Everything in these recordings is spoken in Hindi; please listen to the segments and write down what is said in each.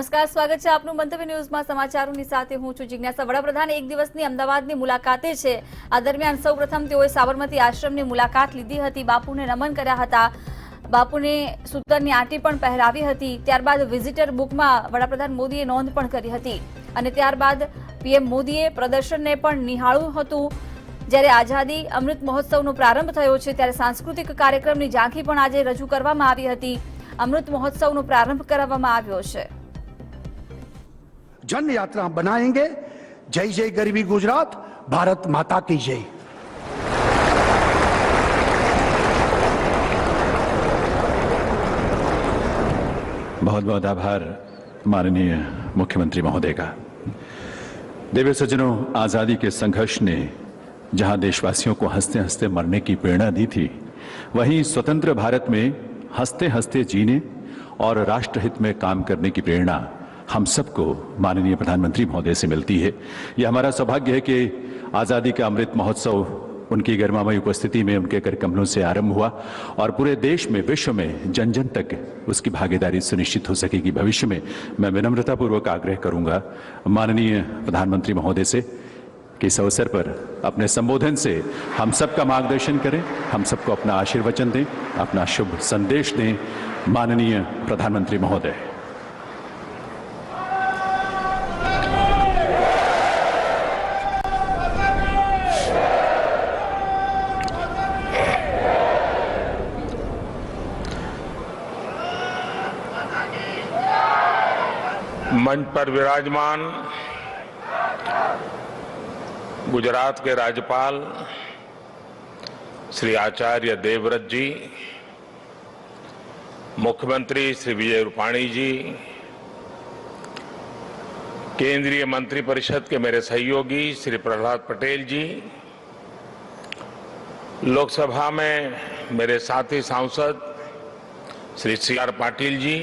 નમસ્કાર, સ્વાગત છે આપનું મંતવ્ય ન્યૂઝમાં. સમાચારોની સાથે હું છું જિજ્ઞાસા. વડાપ્રધાન એક દિવસની અમદાવાદની મુલાકાતે છે. આ દરમિયાન સૌપ્રથમ તેઓએ સાબરમતી આશ્રમની મુલાકાત લીધી હતી, બાપુને નમન કર્યા હતા, બાપુને સૂતરની આંટી પણ પહેરાવી હતી. ત્યારબાદ વિઝિટર બુકમાં વડાપ્રધાન મોદીએ નોંધ પણ કરી હતી અને ત્યારબાદ પીએમ મોદીએ પ્રદર્શનને પણ નિહાળ્યું હતું. જ્યારે આઝાદી અમૃત મહોત્સવનો પ્રારંભ થયો છે ત્યારે સાંસ્કૃતિક કાર્યક્રમની ઝાંખી પણ આજે રજૂ કરવામાં આવી હતી. અમૃત મહોત્સવનો પ્રારંભ કરવામાં આવ્યો છે. जन यात्रा बनाएंगे। जय जय गरीबी गुजरात, भारत माता की जय। बहुत बहुत आभार माननीय मुख्यमंत्री महोदय का। देवी सज्जनों, आजादी के संघर्ष ने जहां देशवासियों को हंसते हंसते मरने की प्रेरणा दी थी, वहीं स्वतंत्र भारत में हंसते हंसते जीने और राष्ट्रहित में काम करने की प्रेरणा हम सबको माननीय प्रधानमंत्री महोदय से मिलती है। यह हमारा सौभाग्य है कि आज़ादी का अमृत महोत्सव उनकी गरिमामयी उपस्थिति में उनके कार्यक्रमों से आरंभ हुआ और पूरे देश में, विश्व में जन जन तक उसकी भागीदारी सुनिश्चित हो सकेगी। भविष्य में मैं विनम्रतापूर्वक आग्रह करूंगा माननीय प्रधानमंत्री महोदय से कि इस अवसर पर अपने संबोधन से हम सबका मार्गदर्शन करें, हम सबको अपना आशीर्वचन दें, अपना शुभ संदेश दें। माननीय प्रधानमंत्री महोदय। मंच पर विराजमान गुजरात के राज्यपाल श्री आचार्य देवव्रत जी, मुख्यमंत्री श्री विजय रूपाणी जी, केंद्रीय मंत्रिपरिषद के मेरे सहयोगी श्री प्रहलाद पटेल जी, लोकसभा में मेरे साथी सांसद श्री सी.आर. पाटिल जी,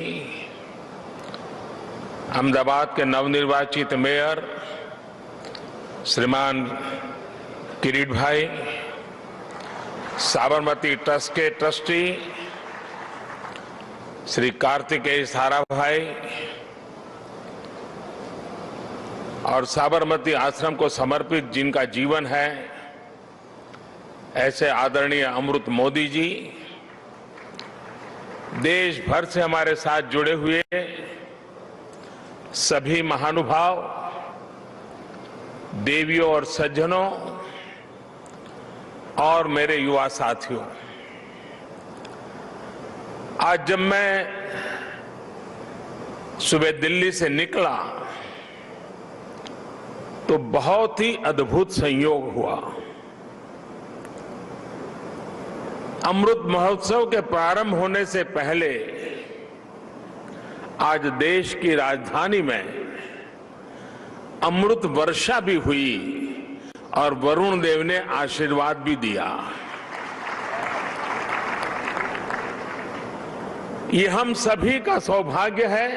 अहमदाबाद के नवनिर्वाचित मेयर श्रीमान किरीट भाई, साबरमती ट्रस्ट के ट्रस्टी श्री कार्तिकेय साराभाई और साबरमती आश्रम को समर्पित जिनका जीवन है, ऐसे आदरणीय अमृत मोदी जी, देश भर से हमारे साथ जुड़े हुए सभी महानुभाव, देवियों और सज्जनों और मेरे युवा साथियों, आज जब मैं सुबह दिल्ली से निकला तो बहुत ही अद्भुत संयोग हुआ। अमृत महोत्सव के प्रारंभ होने से पहले आज देश की राजधानी में अमृत वर्षा भी हुई और वरुण देव ने आशीर्वाद भी दिया। ये हम सभी का सौभाग्य है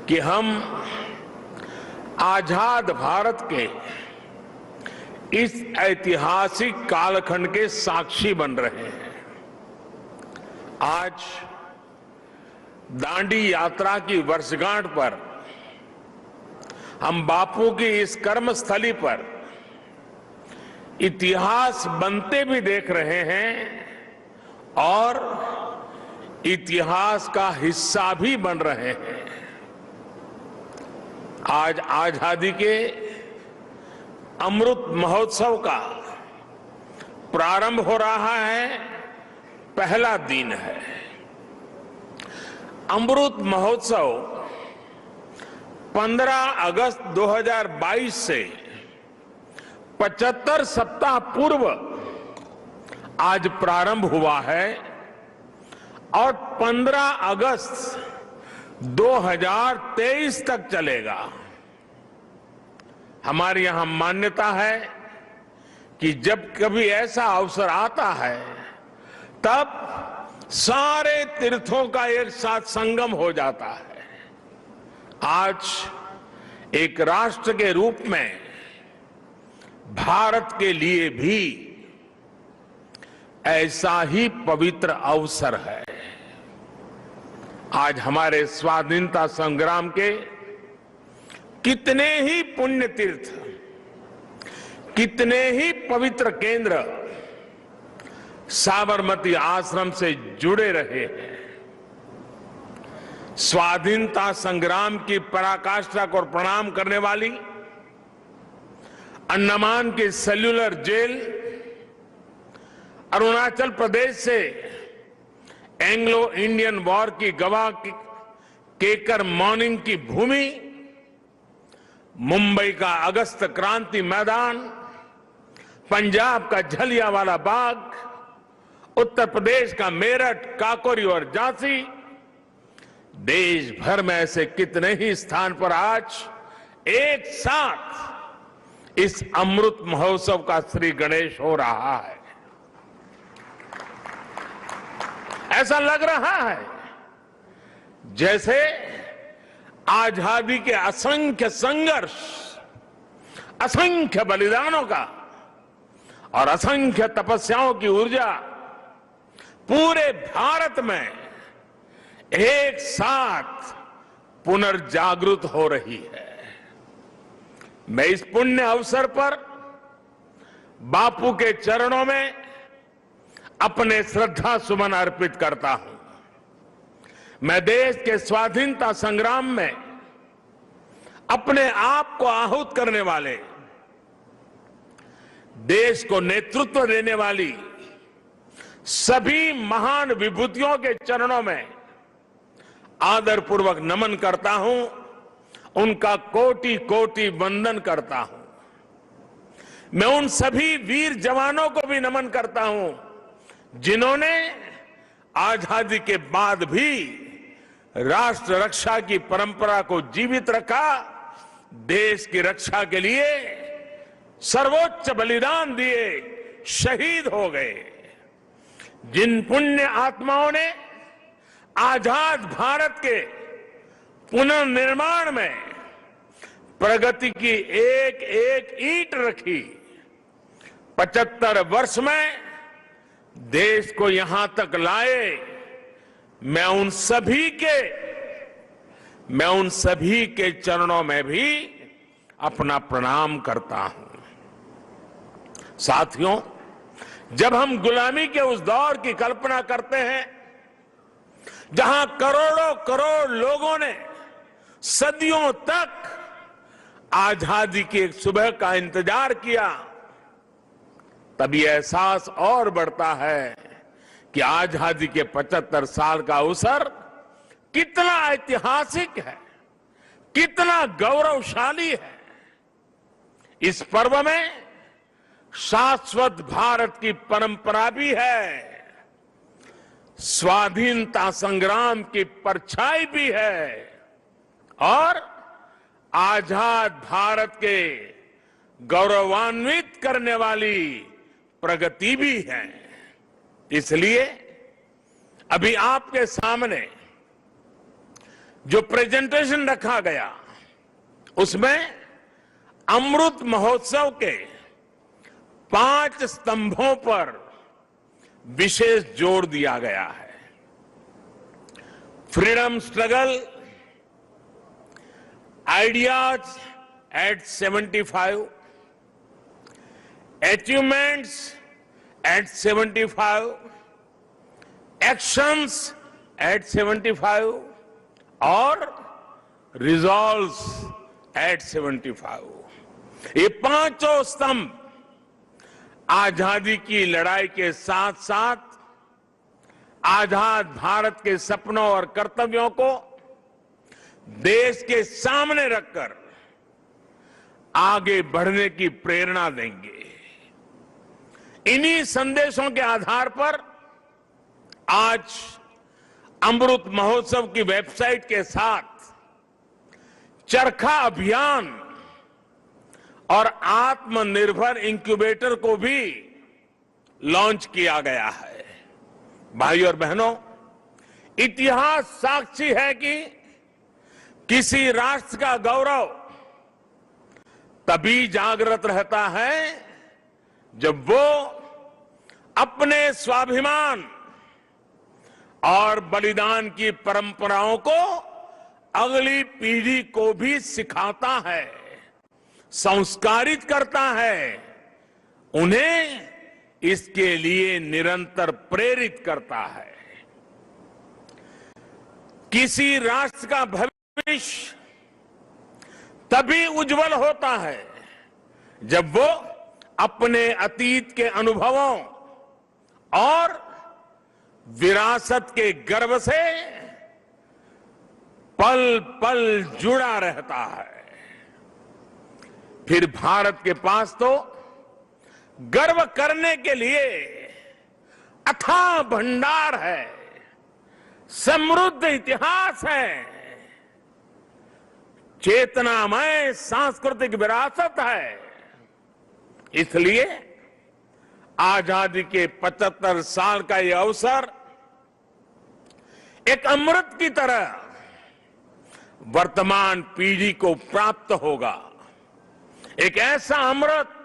कि हम आजाद भारत के इस ऐतिहासिक कालखंड के साक्षी बन रहे हैं। आज दांडी यात्रा की वर्षगांठ पर हम बापू की इस कर्मस्थली पर इतिहास बनते भी देख रहे हैं और इतिहास का हिस्सा भी बन रहे हैं। आज आजादी के अमृत महोत्सव का प्रारंभ हो रहा है, पहला दिन है। अमृत महोत्सव 15 अगस्त 2022 से 75 सप्ताह पूर्व आज प्रारंभ हुआ है और 15 अगस्त 2023 तक चलेगा। हमारे यहां मान्यता है कि जब कभी ऐसा अवसर आता है तब सारे तीर्थों का एक साथ संगम हो जाता है। आज एक राष्ट्र के रूप में भारत के लिए भी ऐसा ही पवित्र अवसर है। आज हमारे स्वाधीनता संग्राम के कितने ही पुण्य तीर्थ, कितने ही पवित्र केंद्र साबरमती आश्रम से जुड़े रहे हैं। स्वाधीनता संग्राम की पराकाष्ठा को प्रणाम करने वाली अंडमान की सेल्यूलर जेल, अरुणाचल प्रदेश से एंग्लो इंडियन वॉर की गवाह केकर मॉर्निंग की भूमि, मुंबई का अगस्त क्रांति मैदान, पंजाब का जलियांवाला बाग, उत्तर प्रदेश का मेरठ, काकोरी और झांसी, देश भर में ऐसे कितने ही स्थान पर आज एक साथ इस अमृत महोत्सव का श्री गणेश हो रहा है। ऐसा लग रहा है जैसे आजादी के असंख्य संघर्ष, असंख्य बलिदानों का और असंख्य तपस्याओं की ऊर्जा पूरे भारत में एक साथ पुनर्जागृत हो रही है। मैं इस पुण्य अवसर पर बापू के चरणों में अपने श्रद्धा सुमन अर्पित करता हूं। मैं देश के स्वाधीनता संग्राम में अपने आप को आहूत करने वाले, देश को नेतृत्व देने वाली सभी महान विभूतियों के चरणों में आदरपूर्वक नमन करता हूं, उनका कोटि कोटि वंदन करता हूं। मैं उन सभी वीर जवानों को भी नमन करता हूं जिन्होंने आजादी के बाद भी राष्ट्र रक्षा की परंपरा को जीवित रखा, देश की रक्षा के लिए सर्वोच्च बलिदान दिए, शहीद हो गए। जिन पुण्य आत्माओं ने आजाद भारत के पुनर्निर्माण में प्रगति की एक एक ईंट रखी, 75 वर्ष में देश को यहां तक लाए, मैं उन सभी के चरणों में भी अपना प्रणाम करता हूं। साथियों, जब हम गुलामी के उस दौर की कल्पना करते हैं जहां करोड़ों करोड़ लोगों ने सदियों तक आजादी की एक सुबह का इंतजार किया, तब ये एहसास और बढ़ता है कि आजादी के 75 साल का अवसर कितना ऐतिहासिक है, कितना गौरवशाली है। इस पर्व में शाश्वत भारत की परंपरा भी है, स्वाधीनता संग्राम की परछाई भी है और आजाद भारत के गौरवान्वित करने वाली प्रगति भी है। इसलिए अभी आपके सामने जो प्रेजेंटेशन रखा गया उसमें अमृत महोत्सव के 5 स्तंभों पर विशेष जोर दिया गया है। Freedom struggle, ideas at 75, achievements at 75, actions at 75 और रिजॉल्व्स एट 75। ये पांचों स्तंभ आजादी की लड़ाई के साथ साथ आजाद भारत के सपनों और कर्तव्यों को देश के सामने रखकर आगे बढ़ने की प्रेरणा देंगे। इन्हीं संदेशों के आधार पर आज अमृत महोत्सव की वेबसाइट के साथ चरखा अभियान और आत्मनिर्भर इंक्यूबेटर को भी लॉन्च किया गया है। भाइयों और बहनों, इतिहास साक्षी है कि किसी राष्ट्र का गौरव तभी जागृत रहता है जब वो अपने स्वाभिमान और बलिदान की परंपराओं को अगली पीढ़ी को भी सिखाता है, संस्कारित करता है, उन्हें इसके लिए निरंतर प्रेरित करता है। किसी राष्ट्र का भविष्य तभी उज्जवल होता है जब वो अपने अतीत के अनुभवों और विरासत के गर्व से पल पल जुड़ा रहता है। फिर भारत के पास तो गर्व करने के लिए अथाह भंडार है, समृद्ध इतिहास है, चेतनामय सांस्कृतिक विरासत है। इसलिए आजादी के 75 साल का यह अवसर एक अमृत की तरह वर्तमान पीढ़ी को प्राप्त होगा। एक ऐसा अमृत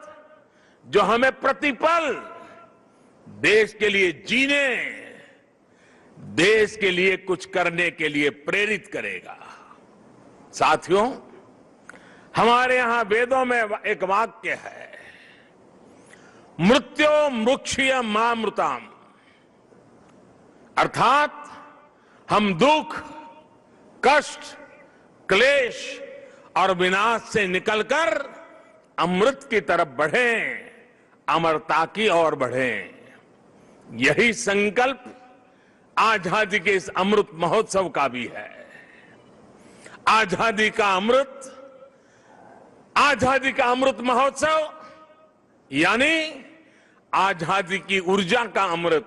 जो हमें प्रतिपल देश के लिए जीने, देश के लिए कुछ करने के लिए प्रेरित करेगा। साथियों, हमारे यहां वेदों में एक वाक्य है, मृत्यो मृक्षीय मामृताम, अर्थात हम दुख, कष्ट, क्लेश और विनाश से निकलकर अमृत की तरफ बढ़ें, अमरता की ओर बढ़ें। यही संकल्प आजादी के इस अमृत महोत्सव का भी है। आजादी का अमृत महोत्सव यानी आजादी की ऊर्जा का अमृत।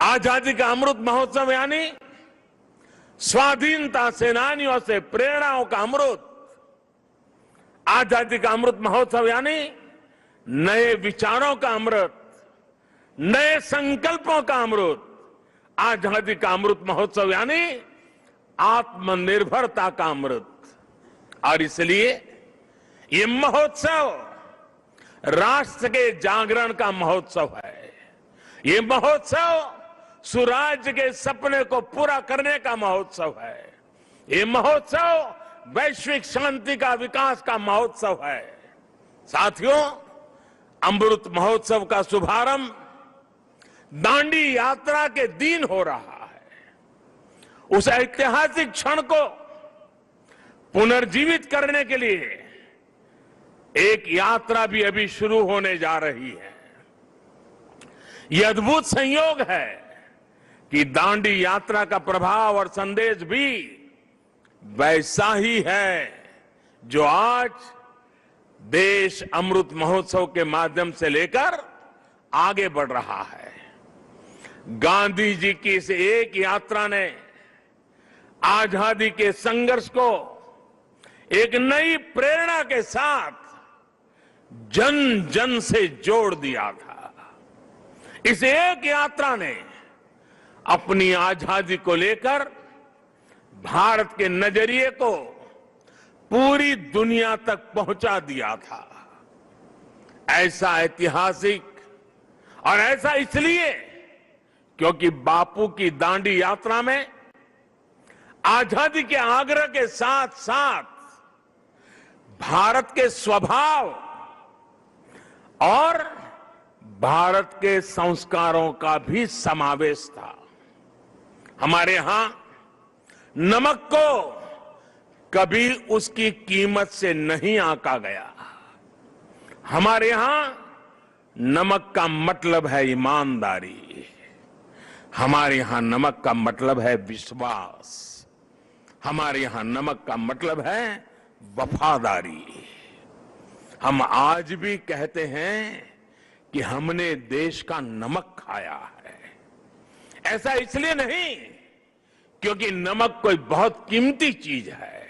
आजादी का अमृत महोत्सव यानी स्वाधीनता सेनानियों से प्रेरणाओं का अमृत। आजादी का अमृत महोत्सव यानी नए विचारों का अमृत, नए संकल्पों का अमृत। आजादी का अमृत महोत्सव यानी आत्मनिर्भरता का अमृत। और इसलिए ये महोत्सव राष्ट्र के जागरण का महोत्सव है। ये महोत्सव सुराज्य के सपने को पूरा करने का महोत्सव है। ये महोत्सव वैश्विक शांति का, विकास का महोत्सव है। साथियों, अमृत महोत्सव का शुभारंभ दांडी यात्रा के दिन हो रहा है। उस ऐतिहासिक क्षण को पुनर्जीवित करने के लिए एक यात्रा भी अभी शुरू होने जा रही है। यह अद्भुत संयोग है कि दांडी यात्रा का प्रभाव और संदेश भी वैसा ही है जो आज देश अमृत महोत्सव के माध्यम से लेकर आगे बढ़ रहा है। गांधी जी की इस एक यात्रा ने आजादी के संघर्ष को एक नई प्रेरणा के साथ जन जन से जोड़ दिया था। इस एक यात्रा ने अपनी आजादी को लेकर भारत के नजरिए को पूरी दुनिया तक पहुंचा दिया था। ऐसा ऐतिहासिक, और ऐसा इसलिए क्योंकि बापू की दांडी यात्रा में आजादी के आग्रह के साथ साथ भारत के स्वभाव और भारत के संस्कारों का भी समावेश था। हमारे यहां नमक को कभी उसकी कीमत से नहीं आंका गया। हमारे यहां नमक का मतलब है ईमानदारी। हमारे यहां नमक का मतलब है विश्वास। हमारे यहां नमक का मतलब है वफादारी। हम आज भी कहते हैं कि हमने देश का नमक खाया है। ऐसा इसलिए नहीं क्योंकि नमक कोई बहुत कीमती चीज है।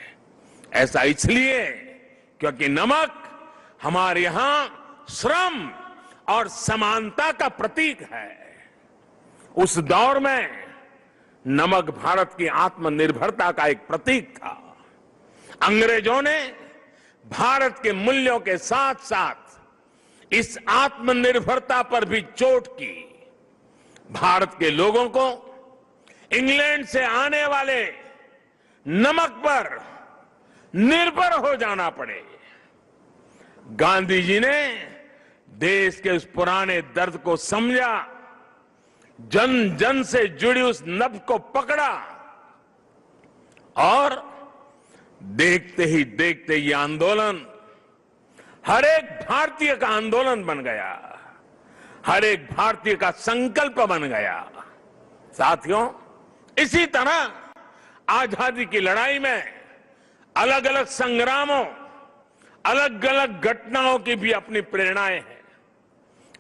ऐसा इसलिए क्योंकि नमक हमारे यहां श्रम और समानता का प्रतीक है। उस दौर में नमक भारत की आत्मनिर्भरता का एक प्रतीक था। अंग्रेजों ने भारत के मूल्यों के साथ साथ इस आत्मनिर्भरता पर भी चोट की। भारत के लोगों को इंग्लैंड से आने वाले नमक पर निर्भर हो जाना पड़े। गांधी जी ने देश के उस पुराने दर्द को समझा, जन जन से जुड़ी उस नब्ज को पकड़ा और देखते ही देखते ये आंदोलन हर एक भारतीय का आंदोलन बन गया, हर एक भारतीय का संकल्प बन गया। साथियों, इसी तरह आजादी की लड़ाई में अलग अलग संग्रामों, अलग अलग घटनाओं की भी अपनी प्रेरणाएं हैं,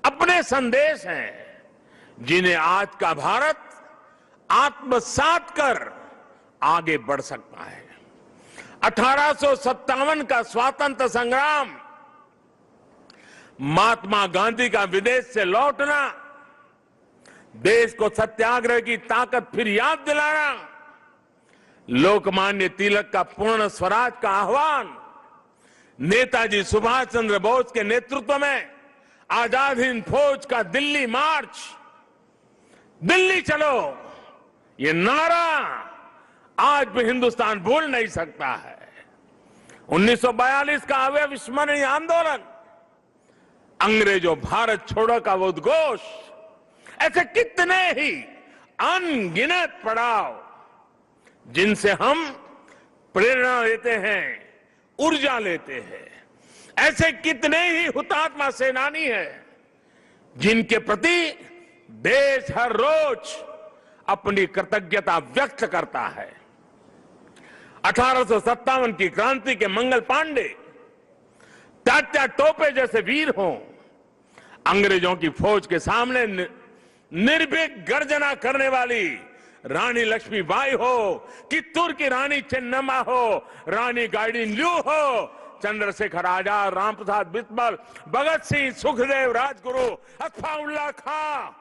अपने संदेश हैं, जिन्हें आज का भारत आत्मसात कर आगे बढ़ सकता है। 1857 का स्वातंत्र संग्राम, महात्मा गांधी का विदेश से लौटना, देश को सत्याग्रह की ताकत फिर याद दिलाना, लोकमान्य तिलक का पूर्ण स्वराज का आह्वान, नेताजी सुभाष चंद्र बोस के नेतृत्व में आजाद हिंद फौज का दिल्ली मार्च, दिल्ली चलो, ये नारा आज भी हिंदुस्तान भूल नहीं सकता है। 1942 का अविस्मरणीय आंदोलन, अंग्रेजों भारत छोड़ो का वो उद्घोष, ऐसे कितने ही अनगिनत पड़ाव जिनसे हम प्रेरणा लेते हैं, ऊर्जा लेते हैं। ऐसे कितने ही हुतात्मा सेनानी हैं जिनके प्रति देश हर रोज अपनी कृतज्ञता व्यक्त करता है। 1857 की क्रांति के मंगल पांडे, तात्या टोपे जैसे वीर हों, अंग्रेजों की फौज के सामने निर्भीक गर्जना करने वाली रानी लक्ष्मीबाई हो, कित्तूर की रानी चेन्नम्मा हो, रानी गाइडिनल्यू हो, चंद्रशेखर आजाद, रामप्रसाद बिस्मिल, भगत सिंह, सुखदेव, राजगुरु, अत्फाउल्लाह खां,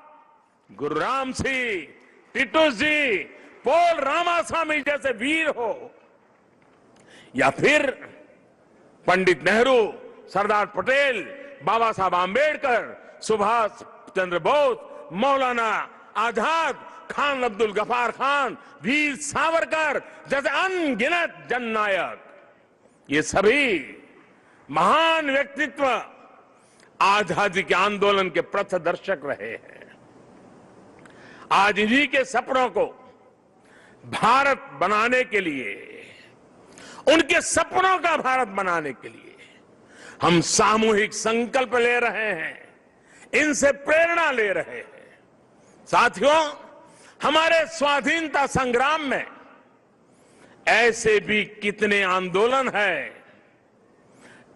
गुरुराम सिंह, टिटू जी, पोल रामास्वामी जैसे वीर हो, या फिर पंडित नेहरू, सरदार पटेल, बाबा साहब आंबेडकर, सुभाष चंद्र बोस, मौलाना आजाद, खान अब्दुल गफार खान, वीर सावरकर जैसे अनगिनत जननायक, ये सभी महान व्यक्तित्व आजादी के आंदोलन के पथदर्शक रहे हैं। आज इन्हीं के सपनों को भारत बनाने के लिए, उनके सपनों का भारत बनाने के लिए हम सामूहिक संकल्प ले रहे हैं, इनसे प्रेरणा ले रहे हैं। साथियों, हमारे स्वाधीनता संग्राम में ऐसे भी कितने आंदोलन हैं,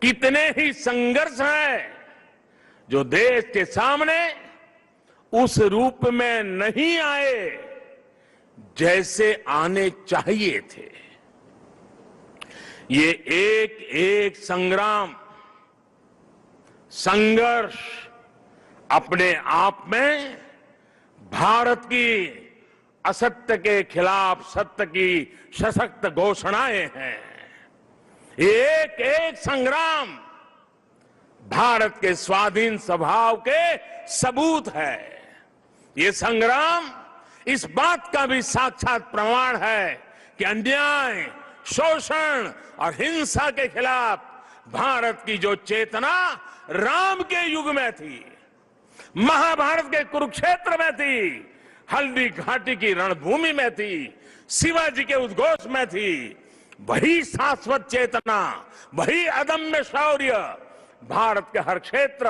कितने ही संघर्ष हैं जो देश के सामने उस रूप में नहीं आए जैसे आने चाहिए थे। ये एक एक संग्राम, संघर्ष अपने आप में भारत की असत्य के खिलाफ सत्य की सशक्त घोषणाएं हैं। एक एक संग्राम भारत के स्वाधीन स्वभाव के सबूत है। ये संग्राम इस बात का भी साक्षात प्रमाण है कि अन्याय, शोषण और हिंसा के खिलाफ भारत की जो चेतना राम के युग में थी, महाभारत के कुरुक्षेत्र में थी, हल्दी घाटी की रणभूमि में थी, शिवाजी के उद्घोष में थी, वही शाश्वत चेतना, वही अदम्य शौर्य भारत के हर क्षेत्र,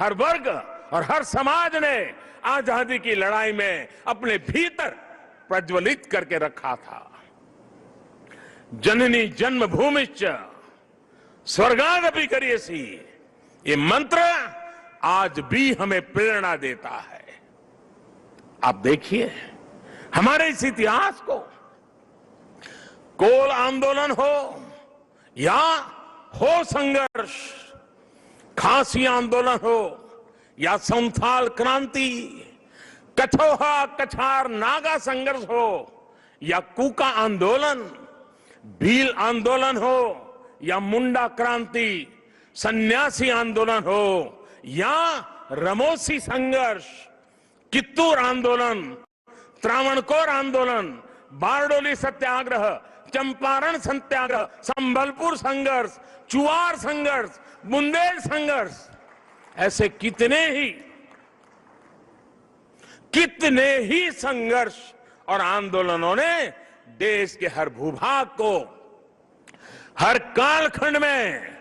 हर वर्ग और हर समाज ने आजादी की लड़ाई में अपने भीतर प्रज्वलित करके रखा था। जननी जन्मभूमिश्च स्वर्गादपि करियसी, ये मंत्र आज भी हमें प्रेरणा देता है। आप देखिए हमारे इस इतिहास को, कोल आंदोलन हो या हो संघर्ष, खासी आंदोलन हो या संथाल क्रांति, कछोहा कछार नागा संघर्ष हो या कूका आंदोलन, भील आंदोलन हो या मुंडा क्रांति, सन्यासी आंदोलन हो या रमोसी संघर्ष, कित्तूर आंदोलन, त्रावणकोर आंदोलन, बारडोली सत्याग्रह, चंपारण सत्याग्रह, संबलपुर संघर्ष, चुआर संघर्ष, बुंदेल संघर्ष, ऐसे कितने ही संघर्ष और आंदोलनों ने देश के हर भूभाग को, हर कालखंड में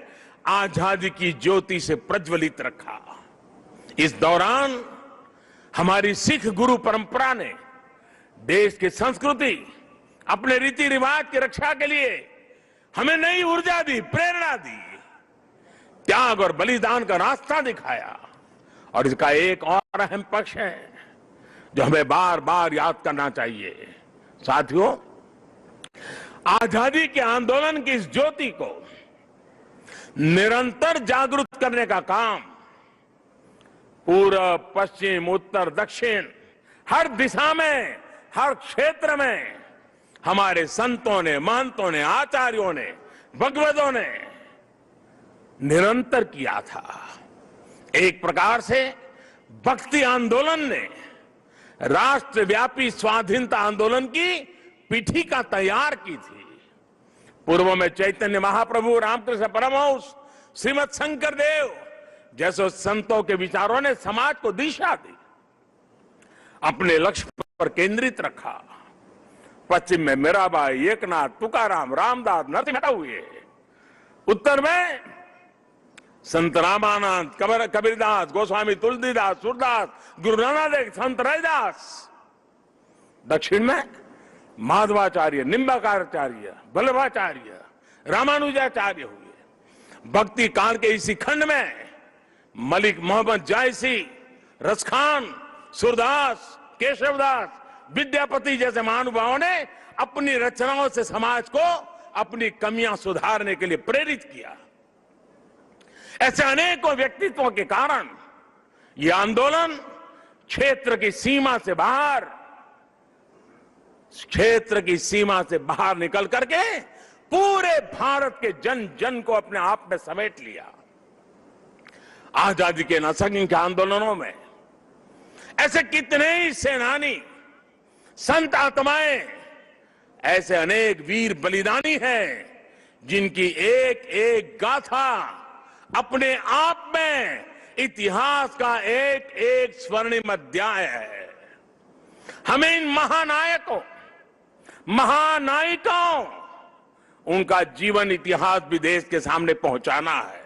आजादी की ज्योति से प्रज्वलित रखा। इस दौरान हमारी सिख गुरु परंपरा ने देश की संस्कृति, अपने रीति रिवाज की रक्षा के लिए हमें नई ऊर्जा दी, प्रेरणा दी, त्याग और बलिदान का रास्ता दिखाया। और इसका एक और अहम पक्ष है जो हमें बार बार याद करना चाहिए। साथियों, आजादी के आंदोलन की इस ज्योति को निरंतर जागृत करने का काम पूर्व, पश्चिम, उत्तर, दक्षिण, हर दिशा में, हर क्षेत्र में हमारे संतों ने, महंतों ने, आचार्यों ने, भगवतों ने निरंतर किया था। एक प्रकार से भक्ति आंदोलन ने राष्ट्रव्यापी स्वाधीनता आंदोलन की पीठिका तैयार की थी। पूर्व में चैतन्य महाप्रभु, रामकृष्ण परमहंस, श्रीमद शंकर देव जैसे संतों के विचारों ने समाज को दिशा दी, अपने लक्ष्य पर केंद्रित रखा। पश्चिम में मीराबाई, एकनाथ, तुकाराम, रामदास, नरसिंह हुए। उत्तर में संत रामानंद, कबीरदास, गोस्वामी तुलसीदास, सूरदास, गुरु नानक देव, संत रविदास। दक्षिण में माधवाचार्य, निम्बाकारचार्य, वल्लभाचार्य, रामानुजाचार्य हुए। भक्ति काल के इसी खंड में मलिक मोहम्मद जायसी, रसखान, सूरदास, केशवदास, विद्यापति जैसे महानुभावों ने अपनी रचनाओं से समाज को अपनी कमियां सुधारने के लिए प्रेरित किया। ऐसे अनेकों व्यक्तित्वों के कारण यह आंदोलन क्षेत्र की सीमा से बाहर निकल करके पूरे भारत के जन जन को अपने आप में समेट लिया। आजादी के असंख्य आंदोलनों में ऐसे कितने ही सेनानी, संत आत्माएं, ऐसे अनेक वीर बलिदानी हैं जिनकी एक एक गाथा अपने आप में इतिहास का एक एक स्वर्णिम अध्याय है। हमें इन महानायकों, महानायिकाओं, उनका जीवन इतिहास भी देश के सामने पहुंचाना है।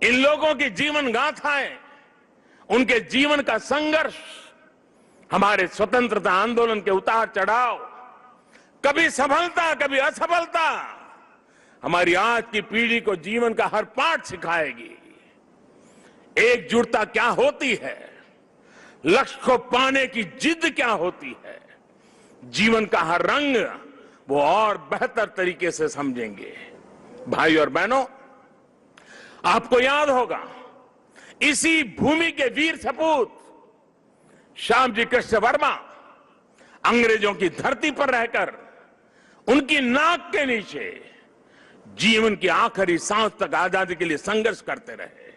इन लोगों की जीवन गाथाएं, उनके जीवन का संघर्ष, हमारे स्वतंत्रता आंदोलन के उतार चढ़ाव, कभी सफलता, कभी असफलता, हमारी आज की पीढ़ी को जीवन का हर पाठ सिखाएगी। एकजुटता क्या होती है, लक्ष्य को पाने की जिद क्या होती है, जीवन का हर रंग वो और बेहतर तरीके से समझेंगे। भाई और बहनों, आपको याद होगा इसी भूमि के वीर सपूत श्यामजी कृष्ण वर्मा अंग्रेजों की धरती पर रहकर उनकी नाक के नीचे जीवन की आखिरी सांस तक आजादी के लिए संघर्ष करते रहे।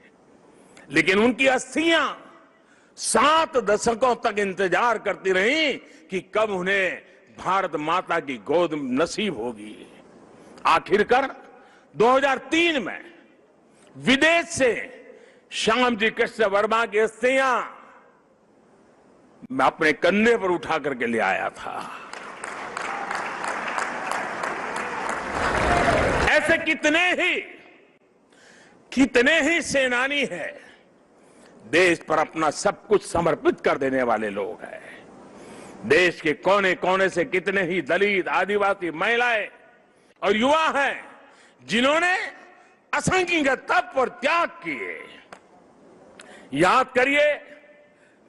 लेकिन उनकी अस्थियां 7 दशकों तक इंतजार करती रही कि कब उन्हें भारत माता की गोद नसीब होगी। आखिरकार 2003 में विदेश से श्यामजी कृष्ण वर्मा की अस्थियां मैं अपने कंधे पर उठा करके ले आया था। ऐसे कितने ही सेनानी हैं, देश पर अपना सब कुछ समर्पित कर देने वाले लोग हैं। देश के कोने कोने से कितने ही दलित, आदिवासी, महिलाएं और युवा हैं जिन्होंने असंख्य तप और त्याग किए। याद करिए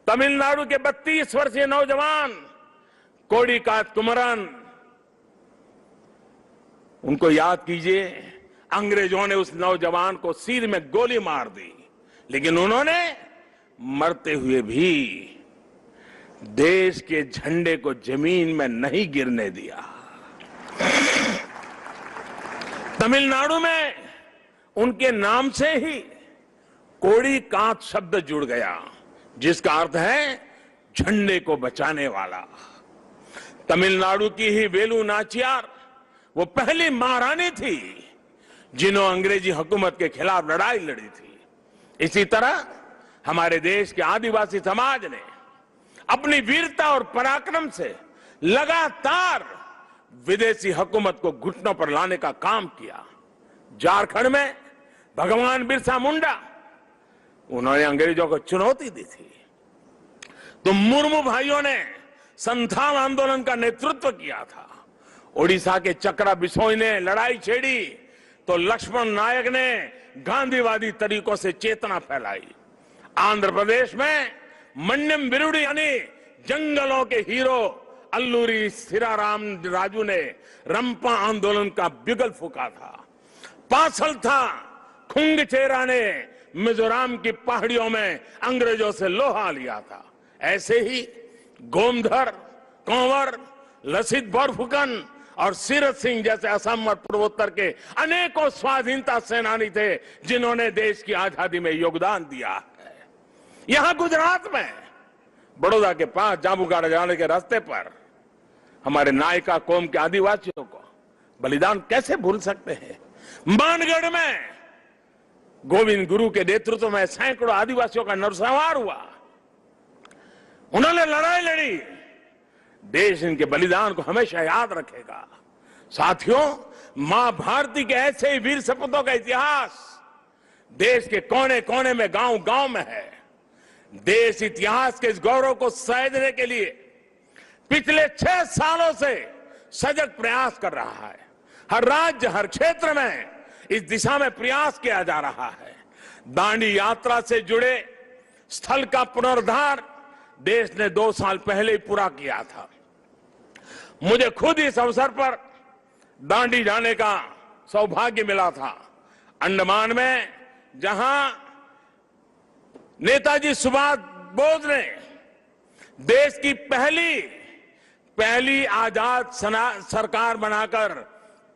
तमिलनाडु के 32 वर्षीय नौजवान कोडिकात कुमरन, उनको याद कीजिए। अंग्रेजों ने उस नौजवान को सिर में गोली मार दी, लेकिन उन्होंने मरते हुए भी देश के झंडे को जमीन में नहीं गिरने दिया। तमिलनाडु में उनके नाम से ही कोडिकात शब्द जुड़ गया, जिसका अर्थ है झंडे को बचाने वाला। तमिलनाडु की ही वेलु नाचियार वो पहली महारानी थी जिन्होंने अंग्रेजी हुकूमत के खिलाफ लड़ाई लड़ी थी। इसी तरह हमारे देश के आदिवासी समाज ने अपनी वीरता और पराक्रम से लगातार विदेशी हुकूमत को घुटनों पर लाने का काम किया। झारखंड में भगवान बिरसा मुंडा, उन्होंने अंग्रेजों को चुनौती दी थी। तो मुर्मू भाइयों ने संथाल आंदोलन का नेतृत्व किया था। ओडिशा के चक्रा बिसोई ने लड़ाई छेड़ी तो लक्ष्मण नायक ने गांधीवादी तरीकों से चेतना फैलाई। आंध्र प्रदेश में मन्यम बिरुडी यानी जंगलों के हीरो अल्लूरी सीराराम राजू ने रंपा आंदोलन का बिगुल फूंका था। पासल था खुंगचेरा ने मिजोरम की पहाड़ियों में अंग्रेजों से लोहा लिया था। ऐसे ही गोमधर, कंवर, लसित बोरफुकन और सीरत सिंह जैसे असम और पूर्वोत्तर के अनेकों स्वाधीनता सेनानी थे जिन्होंने देश की आजादी में योगदान दिया है। यहां गुजरात में बड़ौदा के पास जांबुगाड़ा जाने के रास्ते पर हमारे नायका कौम के आदिवासियों को बलिदान कैसे भूल सकते हैं। मानगढ़ में गोविंद गुरु के नेतृत्व में सैकड़ों आदिवासियों का नरसंहार हुआ। उन्होंने लड़ाई लड़ी। देश इनके बलिदान को हमेशा याद रखेगा। साथियों, मां भारती के ऐसे ही वीर सपूतों का इतिहास देश के कोने कोने में, गांव गांव में है। देश इतिहास के इस गौरव को सहेजने के लिए पिछले 6 सालों से सजग प्रयास कर रहा है। हर राज्य, हर क्षेत्र में इस दिशा में प्रयास किया जा रहा है। दांडी यात्रा से जुड़े स्थल का पुनरुद्धार देश ने 2 साल पहले ही पूरा किया था। मुझे खुद इस अवसर पर दांडी जाने का सौभाग्य मिला था। अंडमान में जहां नेताजी सुभाष बोस ने देश की पहली आजाद सरकार बनाकर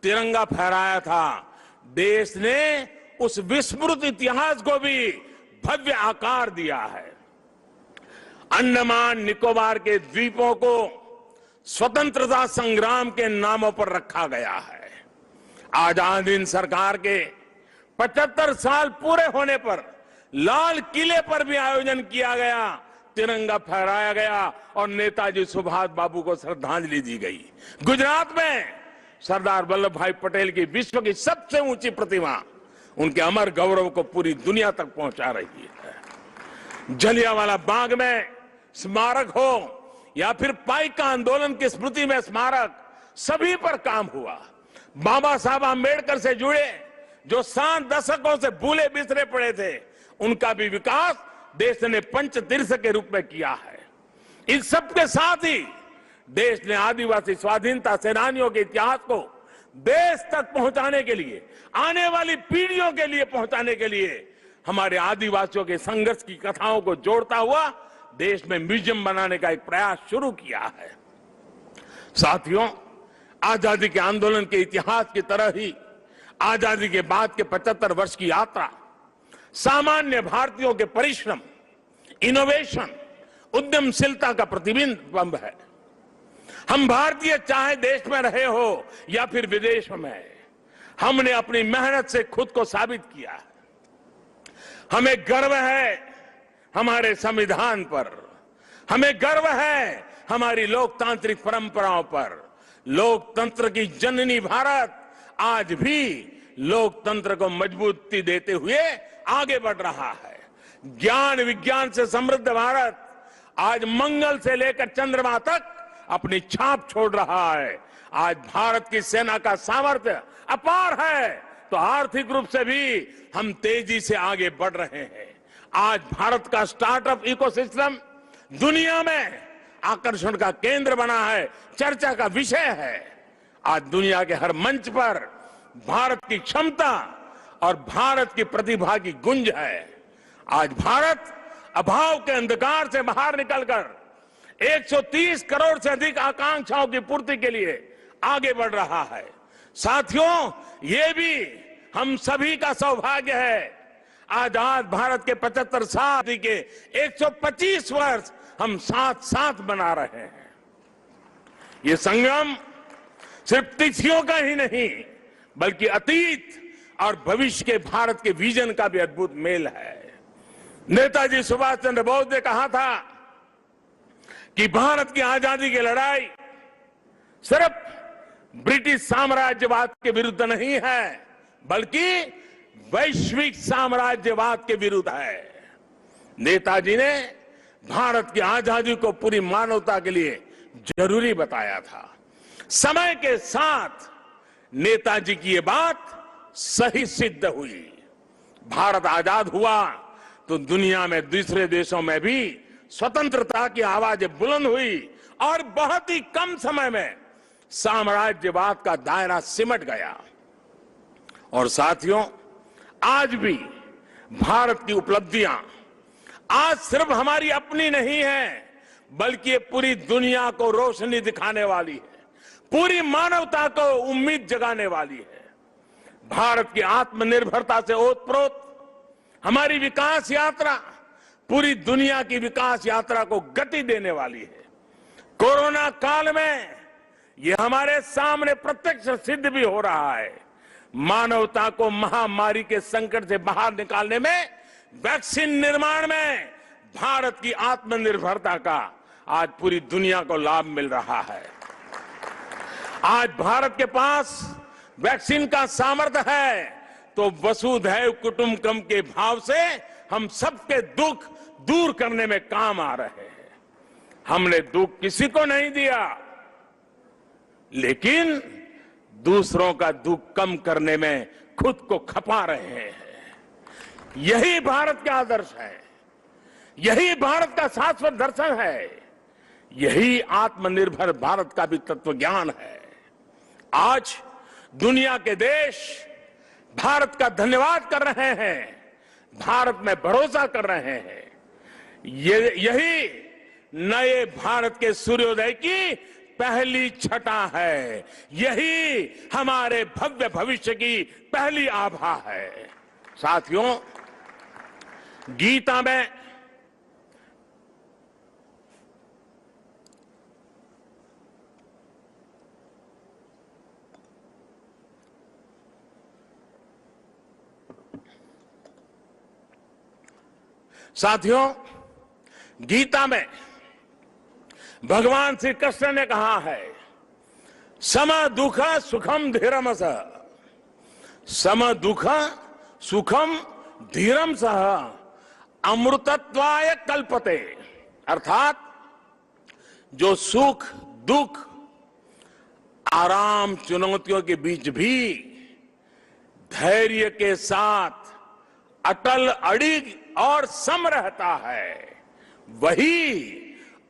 तिरंगा फहराया था, देश ने उस विस्मृत इतिहास को भी भव्य आकार दिया है। अंडमान निकोबार के द्वीपों को स्वतंत्रता संग्राम के नामों पर रखा गया है। आजाद हिंद सरकार के 75 साल पूरे होने पर लाल किले पर भी आयोजन किया गया, तिरंगा फहराया गया और नेताजी सुभाष बाबू को श्रद्धांजलि दी गई। गुजरात में सरदार वल्लभ भाई पटेल की विश्व की सबसे ऊंची प्रतिमा उनके अमर गौरव को पूरी दुनिया तक पहुंचा रही है। जलियांवाला बाग में स्मारक हो या फिर पाइका आंदोलन की स्मृति में स्मारक, सभी पर काम हुआ। बाबा साहब आंबेडकर से जुड़े जो 7 दशकों से भूले बिसरे पड़े थे, उनका भी विकास देश ने पंचतीर्थ के रूप में किया है। इन सबके साथ ही देश ने आदिवासी स्वाधीनता सेनानियों के इतिहास को देश तक पहुंचाने के लिए, आने वाली पीढ़ियों के लिए पहुंचाने के लिए हमारे आदिवासियों के संघर्ष की कथाओं को जोड़ता हुआ देश में म्यूजियम बनाने का एक प्रयास शुरू किया है। साथियों, आजादी के आंदोलन के इतिहास की तरह ही आजादी के बाद के 75 वर्ष की यात्रा सामान्य भारतीयों के परिश्रम, इनोवेशन, उद्यमशीलता का प्रतिबिंब है। हम भारतीय चाहे देश में रहे हो या फिर विदेश में, हमने अपनी मेहनत से खुद को साबित किया है। हमें गर्व है हमारे संविधान पर, हमें गर्व है हमारी लोकतांत्रिक परंपराओं पर। लोकतंत्र की जननी भारत आज भी लोकतंत्र को मजबूती देते हुए आगे बढ़ रहा है। ज्ञान विज्ञान से समृद्ध भारत आज मंगल से लेकर चंद्रमा तक अपनी छाप छोड़ रहा है। आज भारत की सेना का सामर्थ्य अपार है, तो आर्थिक रूप से भी हम तेजी से आगे बढ़ रहे हैं। आज भारत का स्टार्टअप इकोसिस्टम दुनिया में आकर्षण का केंद्र बना है, चर्चा का विषय है। आज दुनिया के हर मंच पर भारत की क्षमता और भारत की प्रतिभा की गुंज है। आज भारत अभाव के अंधकार से बाहर निकलकर 130 करोड़ से अधिक आकांक्षाओं की पूर्ति के लिए आगे बढ़ रहा है। साथियों, ये भी हम सभी का सौभाग्य है। आजाद भारत के 75 साल के 125 वर्ष हम साथ साथ बना रहे हैं। ये संगम सिर्फ तिथियों का ही नहीं, बल्कि अतीत और भविष्य के भारत के विजन का भी अद्भुत मेल है। नेताजी सुभाष चंद्र बोस ने कहा था कि भारत की आजादी की लड़ाई सिर्फ ब्रिटिश साम्राज्यवाद के विरुद्ध नहीं है, बल्कि वैश्विक साम्राज्यवाद के विरुद्ध है। नेताजी ने भारत की आजादी को पूरी मानवता के लिए जरूरी बताया था। समय के साथ नेताजी की ये बात सही सिद्ध हुई। भारत आजाद हुआ तो दुनिया में दूसरे देशों में भी स्वतंत्रता की आवाजें बुलंद हुई और बहुत ही कम समय में साम्राज्यवाद का दायरा सिमट गया। और साथियों, आज भी भारत की उपलब्धियां आज सिर्फ हमारी अपनी नहीं है, बल्कि ये पूरी दुनिया को रोशनी दिखाने वाली है, पूरी मानवता को उम्मीद जगाने वाली है। भारत की आत्मनिर्भरता से ओतप्रोत हमारी विकास यात्रा पूरी दुनिया की विकास यात्रा को गति देने वाली है। कोरोना काल में ये हमारे सामने प्रत्यक्ष सिद्ध भी हो रहा है। मानवता को महामारी के संकट से बाहर निकालने में, वैक्सीन निर्माण में भारत की आत्मनिर्भरता का आज पूरी दुनिया को लाभ मिल रहा है। आज भारत के पास वैक्सीन का सामर्थ्य है तो वसुधैव कुटुंबकम के भाव से हम सबके दुख दूर करने में काम आ रहे हैं। हमने दुख किसी को नहीं दिया, लेकिन दूसरों का दुख कम करने में खुद को खपा रहे हैं। यही भारत का आदर्श है, यही भारत का शाश्वत दर्शन है, यही आत्मनिर्भर भारत का भी तत्वज्ञान है। आज दुनिया के देश भारत का धन्यवाद कर रहे हैं, भारत में भरोसा कर रहे हैं। यही नए भारत के सूर्योदय की पहली छटा है, यही हमारे भव्य भविष्य की पहली आभा है। साथियों, गीता में गीता में भगवान श्री कृष्ण ने कहा है, सम दुख सुखम धीरम सह, सम दुख सुखम धीरम सह अमृतत्वाय कल्पते। अर्थात जो सुख दुख आराम चुनौतियों के बीच भी धैर्य के साथ अटल अड़िग और सम रहता है, वही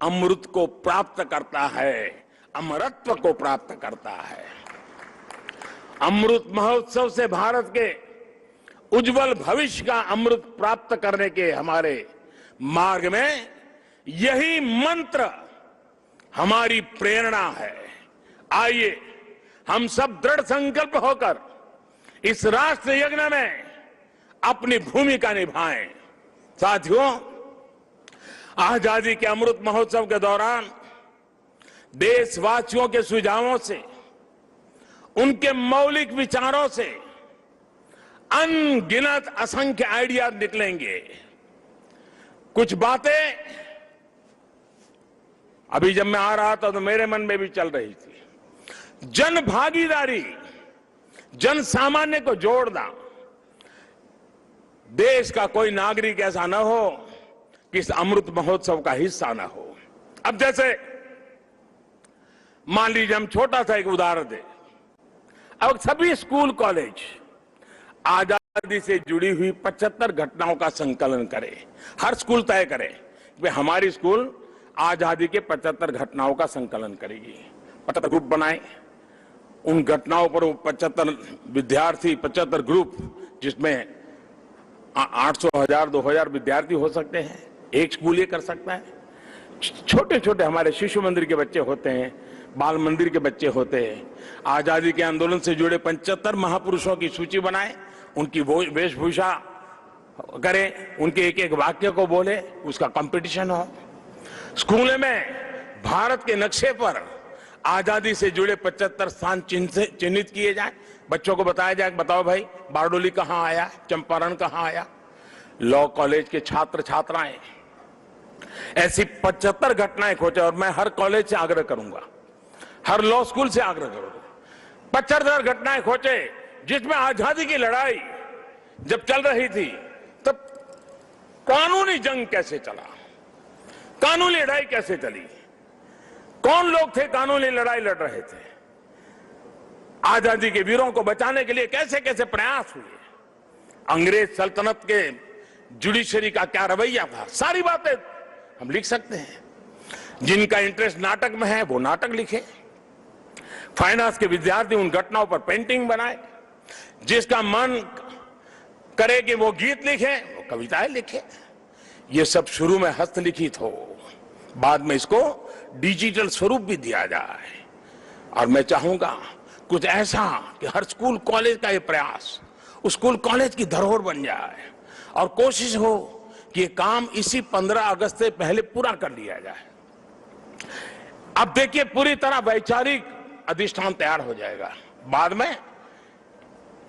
अमृत को प्राप्त करता है, अमरत्व को प्राप्त करता है। अमृत महोत्सव से भारत के उज्जवल भविष्य का अमृत प्राप्त करने के हमारे मार्ग में यही मंत्र हमारी प्रेरणा है। आइए हम सब दृढ़ संकल्प होकर इस राष्ट्र यज्ञ में अपनी भूमिका निभाएं। साथियों, आजादी के अमृत महोत्सव के दौरान देशवासियों के सुझावों से, उनके मौलिक विचारों से अनगिनत असंख्य आइडिया निकलेंगे। कुछ बातें अभी जब मैं आ रहा था तो मेरे मन में भी चल रही थी। जन भागीदारी, जन सामान्य को जोड़ना। देश का कोई नागरिक ऐसा न हो कि इस अमृत महोत्सव का हिस्सा न हो। अब जैसे मान लीजिए, हम छोटा सा एक उदाहरण दें। अब सभी स्कूल कॉलेज आजादी से जुड़ी हुई 75 घटनाओं का संकलन करें। हर स्कूल तय करे कि हमारी स्कूल आजादी के 75 घटनाओं का संकलन करेगी। 75 ग्रुप बनाए, उन घटनाओं पर वो 75 विद्यार्थी, 75 ग्रुप, जिसमें 800, 1000, 2000 विद्यार्थी हो सकते हैं। एक स्कूल ये कर सकता है। छोटे छोटे हमारे शिशु मंदिर के बच्चे होते हैं, बाल मंदिर के बच्चे होते हैं। आजादी के आंदोलन से जुड़े 75 महापुरुषों की सूची बनाए, उनकी वेशभूषा करें, उनके एक एक वाक्य को बोले, उसका कंपटीशन हो। स्कूल में भारत के नक्शे पर आजादी से जुड़े 75 स्थान चिन्हित किए जाए। बच्चों को बताया जाए, बताओ भाई बारडोली कहां आया, चंपारण कहां आया। लॉ कॉलेज के छात्र छात्राएं ऐसी 75 घटनाएं खोजे, और मैं हर कॉलेज से आग्रह करूंगा, हर लॉ स्कूल से आग्रह करूंगा, 75 घटनाएं खोजे जिसमें आजादी की लड़ाई जब चल रही थी तब कानूनी जंग कैसे चला, कानूनी लड़ाई कैसे चली, कौन लोग थे कानूनी लड़ाई लड़ रहे थे, आजादी के वीरों को बचाने के लिए कैसे कैसे प्रयास हुए, अंग्रेज सल्तनत के जुडिशरी का क्या रवैया था, सारी बातें हम लिख सकते हैं। जिनका इंटरेस्ट नाटक में है वो नाटक लिखे, फाइनेंस के विद्यार्थी उन घटनाओं पर पेंटिंग बनाए, जिसका मन करे कि वो गीत लिखे वो कविताएं लिखे। ये सब शुरू में हस्तलिखित हो, बाद में इसको डिजिटल स्वरूप भी दिया जाए। और मैं चाहूंगा कुछ ऐसा कि हर स्कूल कॉलेज का ये प्रयास उस स्कूल कॉलेज की धरोहर बन जाए, और कोशिश हो कि ये काम इसी 15 अगस्त से पहले पूरा कर लिया जाए। अब देखिए पूरी तरह वैचारिक अधिष्ठान तैयार हो जाएगा, बाद में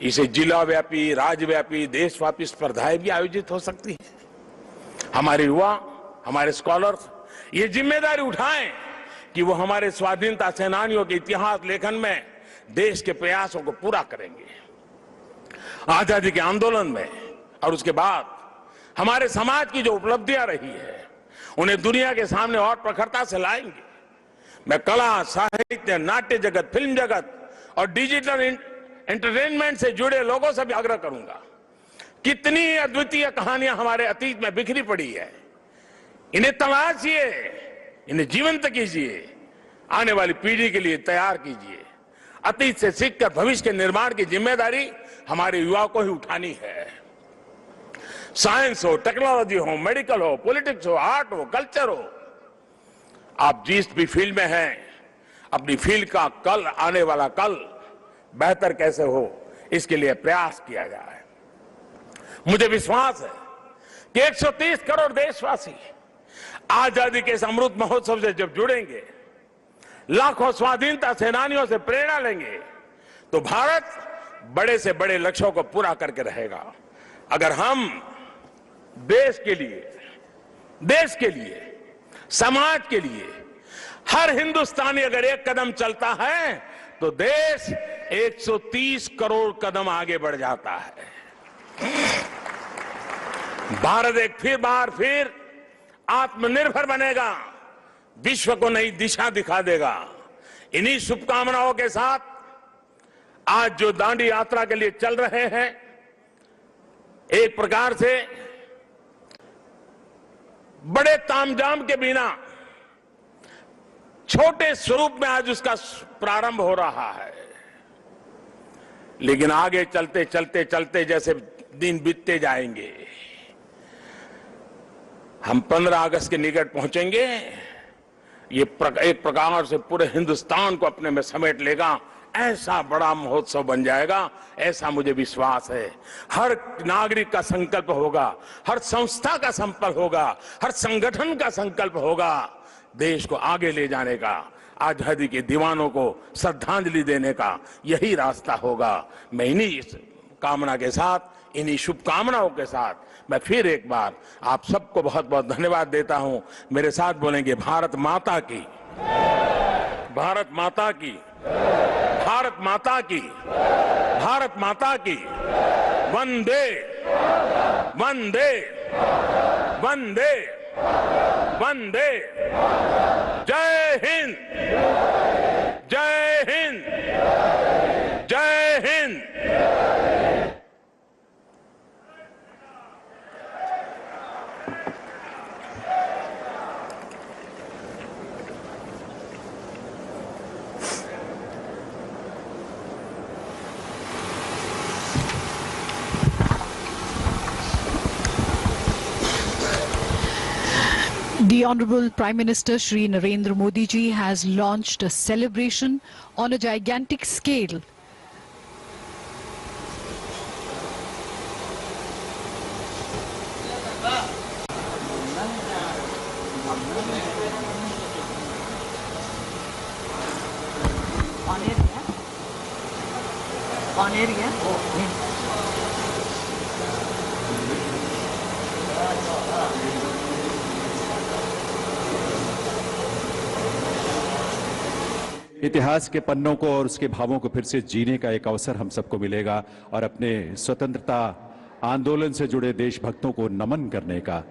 इसे जिला व्यापी, राज्यव्यापी, देशव्यापी स्पर्धाएं भी आयोजित हो सकती है। हमारे युवा, हमारे स्कॉलर्स ये जिम्मेदारी उठाएं कि वो हमारे स्वाधीनता सेनानियों के इतिहास लेखन में देश के प्रयासों को पूरा करेंगे। आजादी के आंदोलन में और उसके बाद हमारे समाज की जो उपलब्धियां रही है उन्हें दुनिया के सामने और प्रखरता से लाएंगे। मैं कला, साहित्य, नाट्य जगत, फिल्म जगत और डिजिटल एंटरटेनमेंट से जुड़े लोगों से भी आग्रह करूंगा, कितनी अद्वितीय कहानियां हमारे अतीत में बिखरी पड़ी है, इन्हें तलाशिए, इन्हें जीवंत कीजिए, आने वाली पीढ़ी के लिए तैयार कीजिए। अतीत से सीखकर भविष्य के निर्माण की जिम्मेदारी हमारे युवाओं को ही उठानी है। साइंस हो, टेक्नोलॉजी हो, मेडिकल हो, पॉलिटिक्स हो, आर्ट हो, कल्चर हो, आप जिस भी फील्ड में हैं, अपनी फील्ड का कल, आने वाला कल बेहतर कैसे हो इसके लिए प्रयास किया जाए। मुझे विश्वास है कि 130 करोड़ देशवासी आजादी के इस अमृत महोत्सव से जब जुड़ेंगे, लाखों स्वाधीनता सेनानियों से प्रेरणा लेंगे, तो भारत बड़े से बड़े लक्ष्यों को पूरा करके रहेगा। अगर हम देश के लिए, समाज के लिए, हर हिंदुस्तानी अगर एक कदम चलता है तो देश 130 करोड़ कदम आगे बढ़ जाता है। भारत एक बार फिर आत्मनिर्भर बनेगा, विश्व को नई दिशा दिखा देगा। इन्हीं शुभकामनाओं के साथ आज जो दांडी यात्रा के लिए चल रहे हैं, एक प्रकार से बड़े तामझाम के बिना छोटे स्वरूप में आज उसका प्रारंभ हो रहा है, लेकिन आगे चलते चलते चलते जैसे दिन बीतते जाएंगे, हम 15 अगस्त के निकट पहुंचेंगे। ये एक प्रकार से पूरे हिंदुस्तान को अपने में समेट लेगा, ऐसा बड़ा महोत्सव बन जाएगा, ऐसा मुझे विश्वास है। हर नागरिक का संकल्प होगा, हर संस्था का संकल्प होगा, हर संगठन का संकल्प होगा, देश को आगे ले जाने का, आजादी के दीवानों को श्रद्धांजलि देने का यही रास्ता होगा। मैं इन्हीं कामना के साथ, इन्हीं शुभकामनाओं के साथ मैं फिर एक बार आप सबको बहुत बहुत धन्यवाद देता हूं। मेरे साथ बोलेंगे भारत माता की, भारत माता की, भारत माता की, भारत माता की। वंदे वंदे वंदे वंदे। जय हिंद, जय हिंद, जय Hind. The Honorable Prime Minister Shri Narendra Modi ji has launched a celebration on a gigantic scale. On air गया इतिहास के पन्नों को और उसके भावों को फिर से जीने का एक अवसर हम सबको मिलेगा और अपने स्वतंत्रता आंदोलन से जुड़े देशभक्तों को नमन करने का